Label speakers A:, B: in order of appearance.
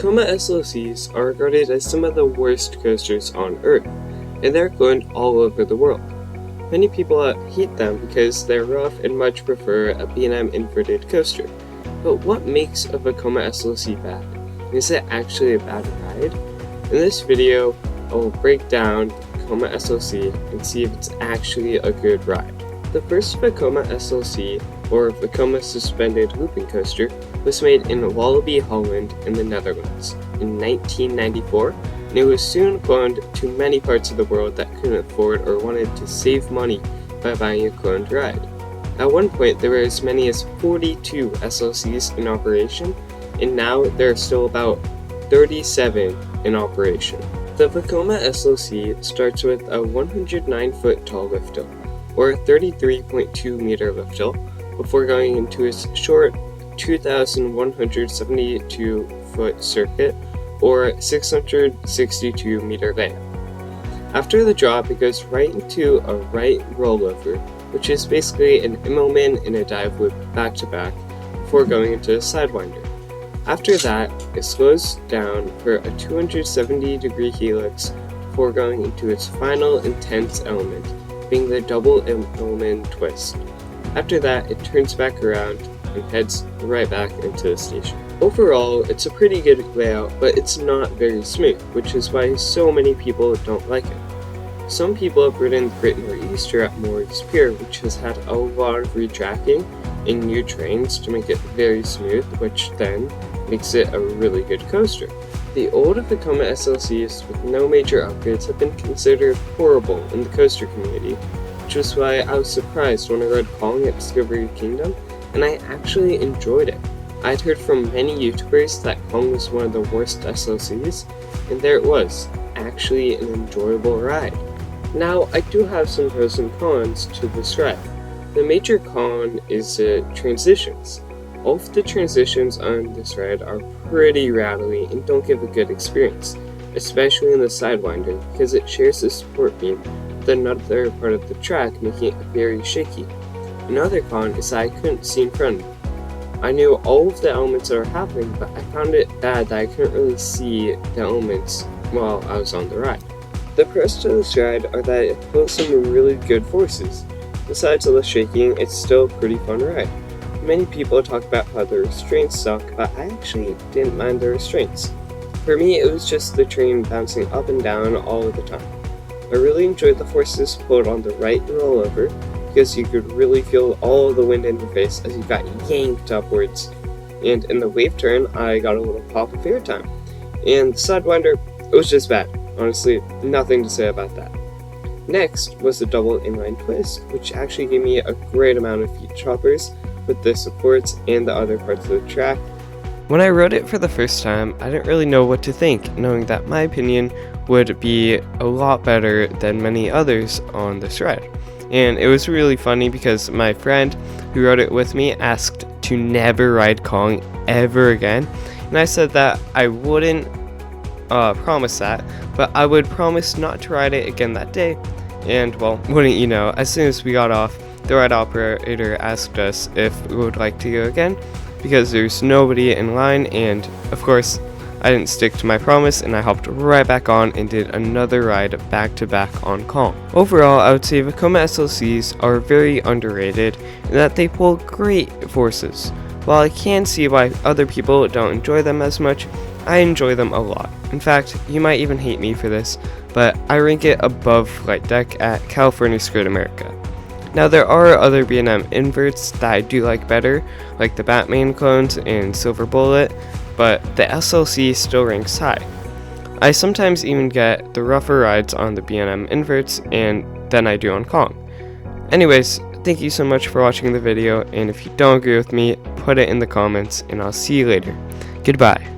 A: Vekoma SLCs are regarded as some of the worst coasters on Earth, and they're cloned all over the world. Many people hate them because they're rough and much prefer a B&M inverted coaster. But what makes a Vekoma SLC bad? Is it actually a bad ride? In this video, I will break down Vekoma SLC and see if it's actually a good ride. The first Vekoma SLC, or Vekoma Suspended Looping Coaster, was made in Walibi, Holland in the Netherlands in 1994, and it was soon cloned to many parts of the world that couldn't afford or wanted to save money by buying a cloned ride. At one point, there were as many as 42 SLCs in operation, and now there are still about 37 in operation. The Vekoma SLC starts with a 109-foot tall lift hill, or a 33.2 meter lift hill, before going into its short 2,172 foot circuit, or 662 meter layout. After the drop, it goes right into a right rollover, which is basically an Immelman and a dive loop back to back, before going into a sidewinder. After that, it slows down for a 270-degree helix before going into its final intense element, being the double Immelman twist. After that, it turns back around and heads right back into the station. Overall, it's a pretty good layout, but it's not very smooth, which is why so many people don't like it. Some people have ridden the Great Nor'easter at Morris Pier, which has had a lot of retracking and new trains to make it very smooth, which then makes it a really good coaster. The old Vekoma SLCs with no major upgrades have been considered horrible in the coaster community, which is why I was surprised when I read Kong at Discovery Kingdom, and I actually enjoyed it. I'd heard from many YouTubers that Kong was one of the worst SLCs, and there it was, actually an enjoyable ride. Now, I do have some pros and cons to this ride. The major con is the transitions. All of the transitions on this ride are pretty rattly and don't give a good experience, especially in the Sidewinder, because it shares the support beam with another part of the track, making it very shaky. Another con is that I couldn't see in front of me. I knew all of the elements that were happening, but I found it bad that I couldn't really see the elements while I was on the ride. The pros to this ride are that it pulls some really good forces. Besides all the shaking, it's still a pretty fun ride. Many people talk about how the restraints suck, but I actually didn't mind the restraints. For me, it was just the train bouncing up and down all of the time. I really enjoyed the forces pulled on the right rollover, because you could really feel all of the wind in your face as you got yanked upwards. And in the wave turn, I got a little pop of airtime. And the Sidewinder, it was just bad. Honestly, nothing to say about that. Next was the double inline twist, which actually gave me a great amount of feet choppers with the supports and the other parts of the track. When I rode it for the first time, I didn't really know what to think, knowing that my opinion would be a lot better than many others on this ride. And it was really funny because my friend who rode it with me asked to never ride Kong ever again, and I said that I wouldn't promise that, but I would promise not to ride it again that day. And well, wouldn't you know, as soon as we got off, the ride operator asked us if we would like to go again, because there's nobody in line, and of course, I didn't stick to my promise, and I hopped right back on and did another ride back to back on Kong. Overall, I would say Vekoma SLCs are very underrated in that they pull great forces. While I can see why other people don't enjoy them as much, I enjoy them a lot. In fact, you might even hate me for this, but I rank it above Flight Deck at California's Great America. Now, there are other B&M inverts that I do like better, like the Batman clones and Silver Bullet, but the SLC still ranks high. I sometimes even get the rougher rides on the B&M inverts than I do on Kong. Anyways, thank you so much for watching the video, and if you don't agree with me, put it in the comments, and I'll see you later. Goodbye.